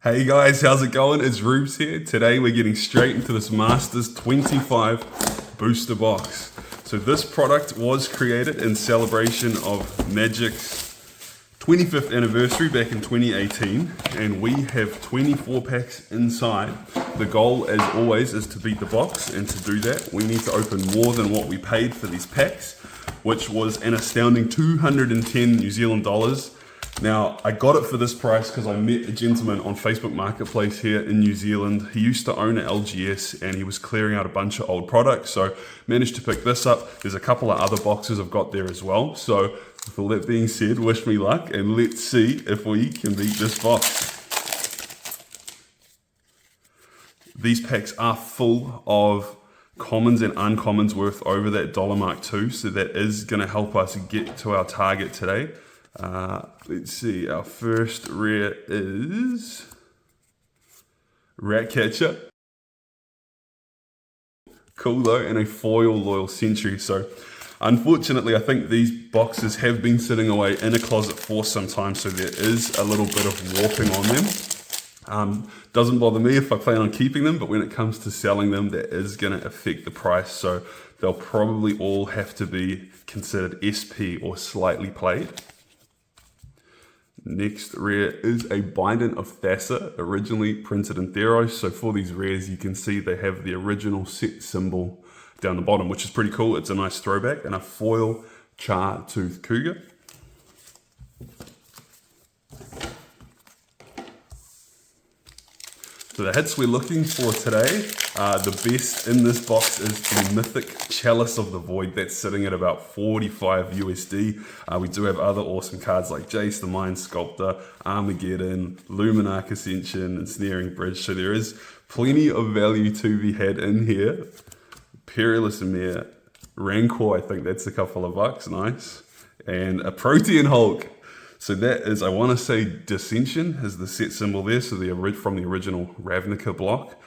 Hey guys, how's it going? It's Rubes here. Today we're getting straight into this Masters 25 booster box. So this product was created in celebration of Magic's 25th anniversary back in 2018, and we have 24 packs inside. The goal, as always, is to beat the box, and to do that we need to open more than what we paid for these packs, which was an astounding 210 New Zealand dollars. Now, I got it for this price because I met a gentleman on Facebook Marketplace here in New Zealand. He used to own an LGS and he was clearing out a bunch of old products, so managed to pick this up. There's a couple of other boxes I've got there as well. So with all that being said, wish me luck and let's see if we can beat this box. These packs are full of commons and uncommons worth over that dollar mark too, so that is going to help us get to our target today. Let's see, our first rare is Ratcatcher. Cool though, and a foil Loyal Sentry. So unfortunately I think these boxes have been sitting away in a closet for some time, so there is a little bit of warping on them. Doesn't bother me if I plan on keeping them, but when it comes to selling them, that is going to affect the price, so they'll probably all have to be considered SP or slightly played. Next rare is a Binding of Thassa, originally printed in Theros. So for these rares, you can see they have the original set symbol down the bottom, which is pretty cool. It's a nice throwback, and a foil Char-Tooth Cougar. So the hits we're looking for today, the best in this box is the Mythic Chalice of the Void. That's sitting at about 45 USD. We do have other awesome cards like Jace the Mind Sculptor, Armageddon, Luminarch Ascension, and Snaring Bridge. So there is plenty of value to be had in here. Perilous Mare, Rancor, I think that's a couple of bucks, nice. And a Protean Hulk. So that is, I want to say, Dissension is the set symbol there. So from the original Ravnica block.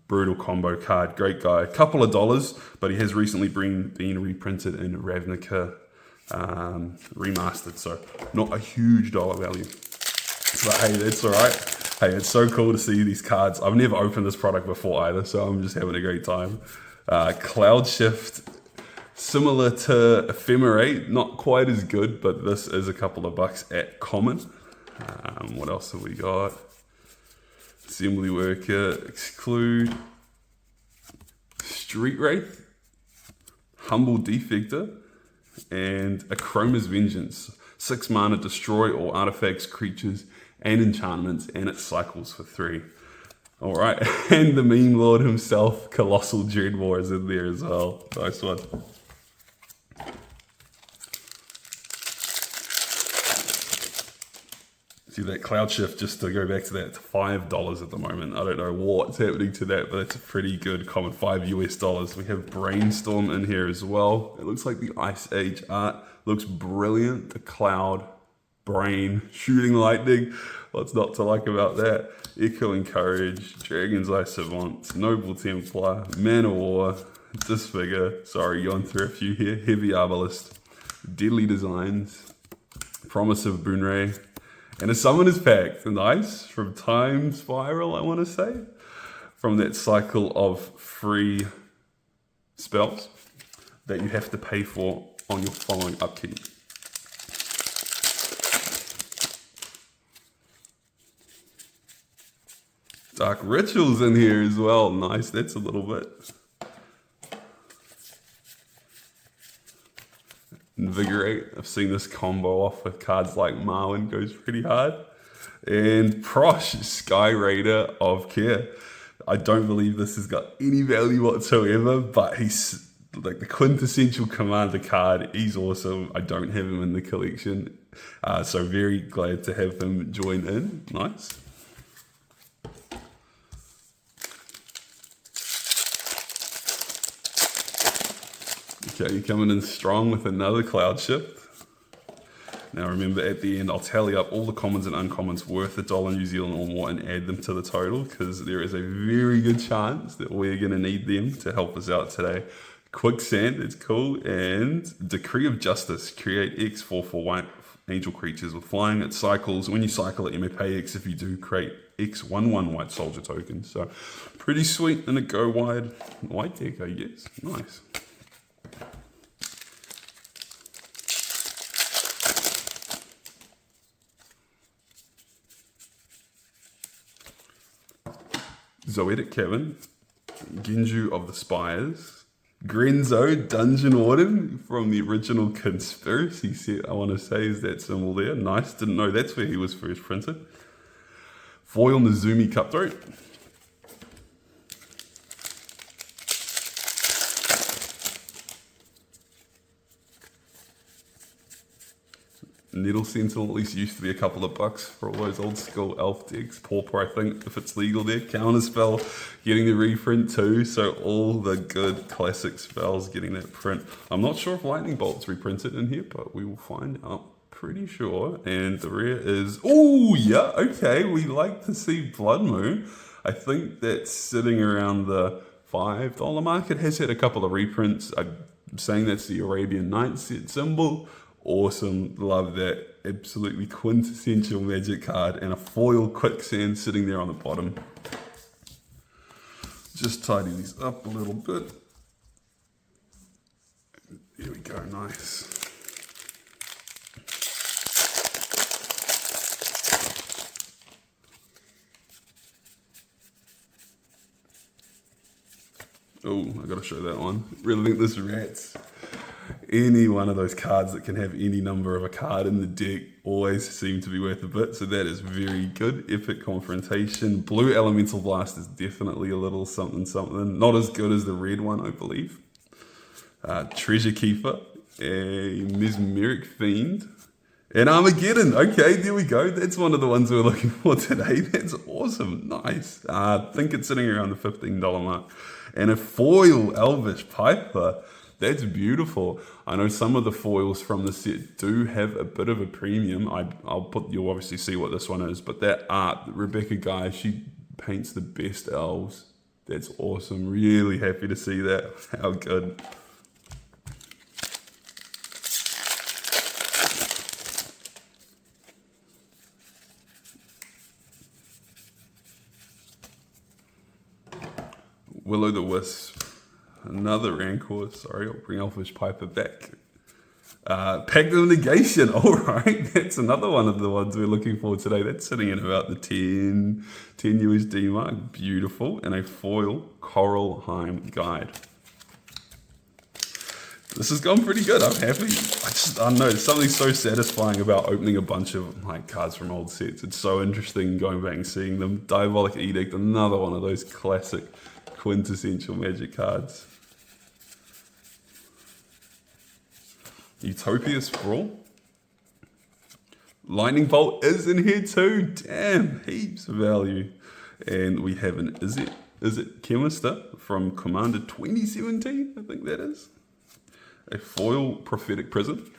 Brutal combo card, great guy. A couple of dollars, but he has recently been reprinted in Ravnica remastered. So not a huge dollar value. But hey, that's all right. Hey, it's so cool to see these cards. I've never opened this product before either, so I'm just having a great time. Cloud Shift. Similar to Ephemerate, not quite as good, but this is a couple of bucks at common. What else have we got? Assembly Worker, Exclude, Street Wraith, Humble Defector, and a Chroma's Vengeance. 6 mana, destroy all artifacts, creatures, and enchantments, and it cycles for 3. Alright, and the meme lord himself, Colossal Dreadmore, is in there as well. Nice one. See that Cloud Shift, just to go back to that, it's $5 at the moment. I don't know what's happening to that, but it's a pretty good common, $5 US. We have Brainstorm in here as well. It looks like the Ice Age art. Looks brilliant. The Cloud, Brain, Shooting Lightning. What's not to like about that? Echoing Courage, Dragon's Eye Savant, Noble Templar, Man of War, Disfigure, sorry, going through a few here, Heavy Arbalist, Deadly Designs, Promise of Boonray, and a Summoner's Pact, nice, from Time Spiral, I want to say, from that cycle of free spells that you have to pay for on your following upkeep. Dark Rituals in here as well, nice, that's a little bit. Invigorate, I've seen this combo off with cards like Marwyn, goes pretty hard. And Prosh, Sky Raider of Care. I don't believe this has got any value whatsoever, but he's like the quintessential commander card. He's awesome. I don't have him in the collection, so very glad to have him join in. Nice. Okay, you're coming in strong with another Cloud Shift. Now remember, at the end, I'll tally up all the commons and uncommons worth $1 New Zealand or more and add them to the total, because there is a very good chance that we're going to need them to help us out today. Quicksand, it's cool, and Decree of Justice, create X 4/4 angel creatures with flying. It cycles. When you cycle it, you may pay X if you do create X 1/1 white soldier tokens. So pretty sweet in a go wide white deck, I guess. Nice. Zoetic Kevin, Genju of the Spires, Grenzo Dungeon Warden from the original Conspiracy set, I want to say, is that symbol there. Nice, didn't know that's where he was first printed. Foil Nezumi Cutthroat. Needle Sentinel at least used to be a couple of bucks for all those old school elf decks. Pauper, I think, if it's legal there. Counterspell getting the reprint too, so all the good classic spells getting that print. I'm not sure if Lightning Bolt's reprinted in here, but we will find out. Pretty sure. And the rare is, oh yeah, okay, we like to see Blood Moon. I think that's sitting around the $5 mark. It has had a couple of reprints. I'm saying that's the Arabian Nights set symbol. Awesome, love that. Absolutely quintessential Magic card, and a foil quicksand sitting there on the bottom. Just tidy these up a little bit. There we go, nice. Oh, I gotta show that one. Really think this rats. Any one of those cards that can have any number of a card in the deck always seem to be worth a bit, so that is very good. Epic Confrontation. Blue Elemental Blast is definitely a little something something. Not as good as the red one, I believe. Treasure Keeper, a Mesmeric Fiend, and Armageddon. Okay, there we go. That's one of the ones we were looking for today. That's awesome. Nice. I think it's sitting around the $15 mark. And a foil Elvish Piper. That's beautiful. I know some of the foils from the set do have a bit of a premium. You'll obviously see what this one is, but that art, Rebecca Guy, she paints the best elves. That's awesome. Really happy to see that. How good. Willow the Wisp. Another Rancor, sorry, I'll bring Elfish Piper back. Pact of Negation, alright, that's another one of the ones we're looking for today. That's sitting at about the 10 USD mark, beautiful, and a foil Coralheim Guide. This has gone pretty good, I'm happy. I don't know, there's something so satisfying about opening a bunch of cards from old sets. It's so interesting going back and seeing them. Diabolic Edict, another one of those classic quintessential Magic cards. Utopia Sprawl. Lightning Bolt is in here too. Damn, heaps of value. And we have an Is it Chemister from Commander 2017, I think that is. A foil Prophetic Prison.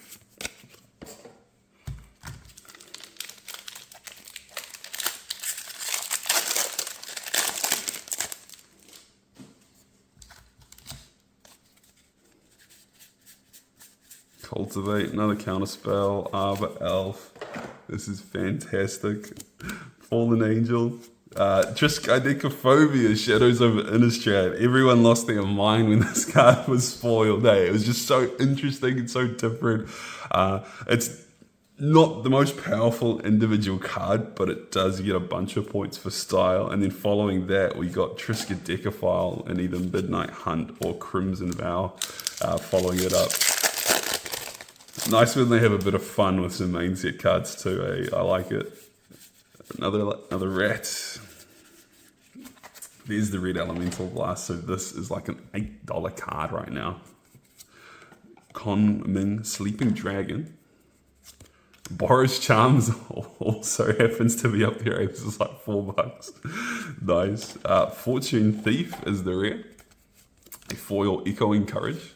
Cultivate, another counterspell, Arbor Elf. This is fantastic. Fallen Angel. Triskaidekaphobia, Shadows over Innistrad. Everyone lost their mind when this card was spoiled. Hey, it was just so interesting and so different. It's not the most powerful individual card, but it does get a bunch of points for style. And then following that, we got Triskaidekaphile and either Midnight Hunt or Crimson Vow following it up. Nice when they have a bit of fun with some main set cards too, eh? I like it. Another rat. There's the red Elemental Blast, so this is like an $8 card right now. Con Ming Sleeping Dragon. Boris Charms also happens to be up here. This is like $4. Nice. Fortune Thief is the rare. A foil Echoing Courage.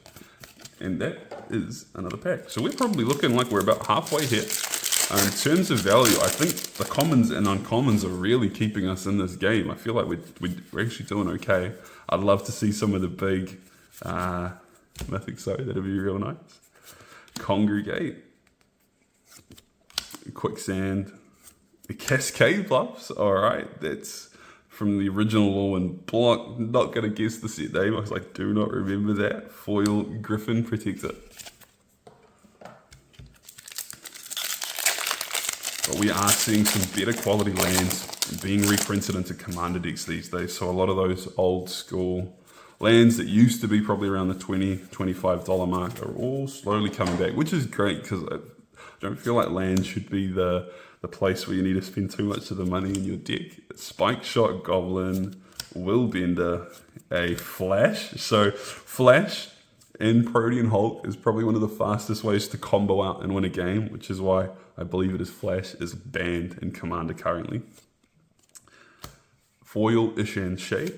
And that is another pack. So we're probably looking like we're about halfway here. In terms of value, I think the commons and uncommons are really keeping us in this game. I feel like we're actually doing okay. I'd love to see some of the big Mythic, so that'd be real nice. Congregate. Quicksand, the Cascade Bluffs. All right, that's from the original Law and Block. Not gonna guess the set name. I was like, do not remember that. Foil Griffin Protector. But we are seeing some better quality lands being reprinted into Commander decks these days. So a lot of those old school lands that used to be probably around the $20, $25 mark are all slowly coming back, which is great because I don't feel like land should be the place where you need to spend too much of the money in your deck. Spike Shot Goblin, Willbender, a Flash. So Flash and Protean Hulk is probably one of the fastest ways to combo out and win a game, which is why I believe it is Flash is banned in Commander currently. Foil Ishan Shade.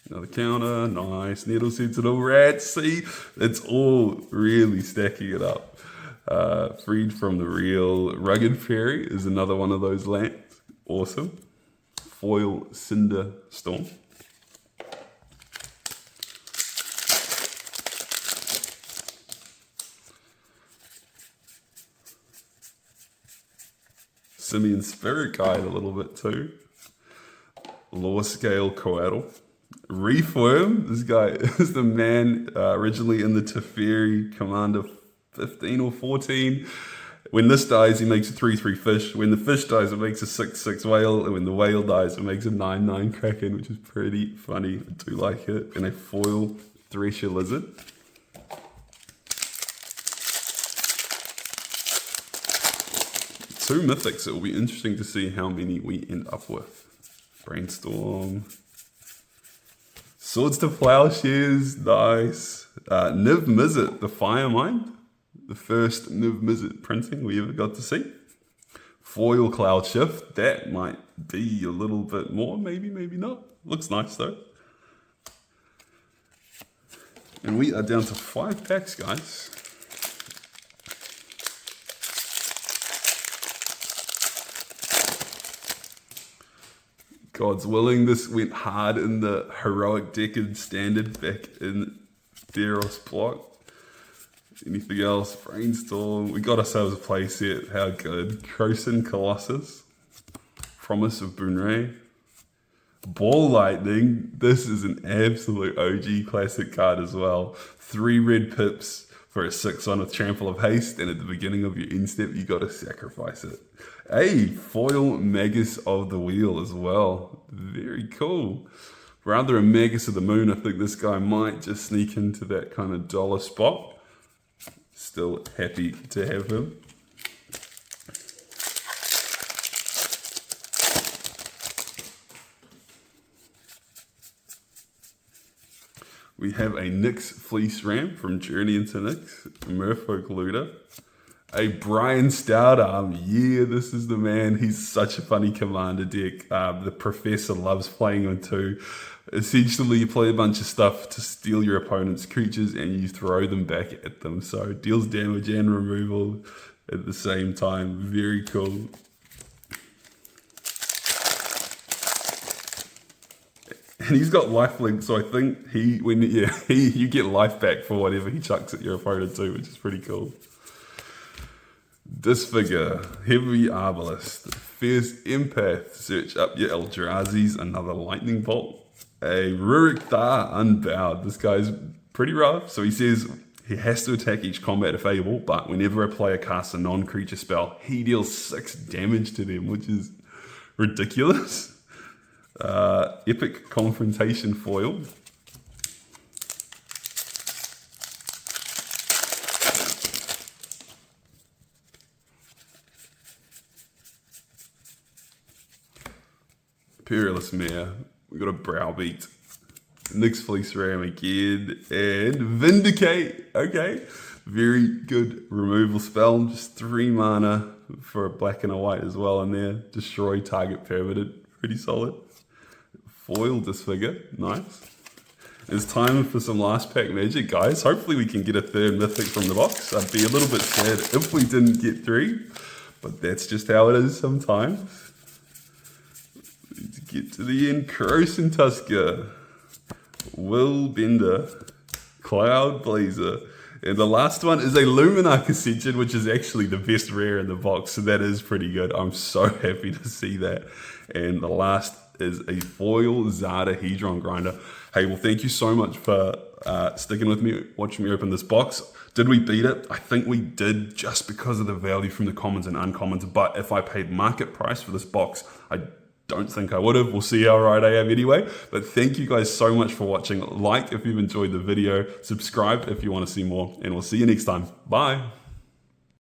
Another counter, nice. Needle Sentinel Rat. See, it's all really stacking it up. Freed from the Real. Rugged Fairy is another one of those lands. Awesome. Foil Cinder Storm. Simian Spirit Guide a little bit too. Law Scale Coatl. Reefworm, this guy is the man originally in the Teferi Commander 15 or 14. When this dies, he makes a 3/3 fish. When the fish dies, it makes a 6/6 whale. And when the whale dies, it makes a 9/9 kraken, which is pretty funny. I do like it. And a foil Thresher Lizard. Two mythics. It will be interesting to see how many we end up with. Brainstorm. Swords to Plowshares, nice. Niv Mizzet, the Firemind. The first Niv Mizzet printing we ever got to see. Foil Cloud Shift, that might be a little bit more, maybe not. Looks nice though. And we are down to 5 packs, guys. God's willing, this went hard in the heroic deck and standard back in Theros block. Anything else? Brainstorm. We got ourselves a playset. How good. Krosan Colossus. Promise of Boonray. Ball Lightning. This is an absolute OG classic card as well. 3 red pips for a 6/1 with Trample of Haste, and at the beginning of your end step, you got to sacrifice it. Hey, foil Magus of the Wheel as well. Very cool. Rather a Magus of the Moon, I think this guy might just sneak into that kind of dollar spot. Still happy to have him. We have a Nyx Fleece Ram from Journey into Nyx, Merfolk Looter. A Brian Stoutarm, yeah, this is the man. He's such a funny commander deck. The Professor loves playing him too. Essentially, you play a bunch of stuff to steal your opponent's creatures and you throw them back at them. So deals damage and removal at the same time. Very cool. And he's got lifelink, so I think you get life back for whatever he chucks at your opponent too, which is pretty cool. Disfigure, Heavy Arbalist, Fierce Empath, search up your Eldrazi's, another Lightning Bolt. A Rurik Thar Unbowed, this guy's pretty rough, so he says he has to attack each combat if able, but whenever a player casts a non-creature spell, he deals 6 damage to them, which is ridiculous. Epic Confrontation Foil. Peerless Mare. We got a Browbeat. Nyx Fleece Ram again. And Vindicate. Okay. Very good removal spell. Just 3 mana for a black and a white as well in there. Destroy target permanent. Pretty solid. Foil Disfigure. Nice. It's time for some last pack magic, guys. Hopefully we can get a 3rd mythic from the box. I'd be a little bit sad if we didn't get 3. But that's just how it is sometimes. Let's Get to the end. Corrosion Tusker, Will Bender, Cloud Blazer, and the last one is a Luminar Ascension, which is actually the best rare in the box, so that is pretty good. I'm so happy to see that. And the last is a foil Zada Hedron Grinder. Hey, well, thank you so much for sticking with me, watching me open this box. Did we beat it? I think we did, just because of the value from the commons and uncommons, but if I paid market price for this box, I don't think I would have. We'll see how right I am anyway. But thank you guys so much for watching. Like if you've enjoyed the video, subscribe if you want to see more, and we'll see you next time. Bye.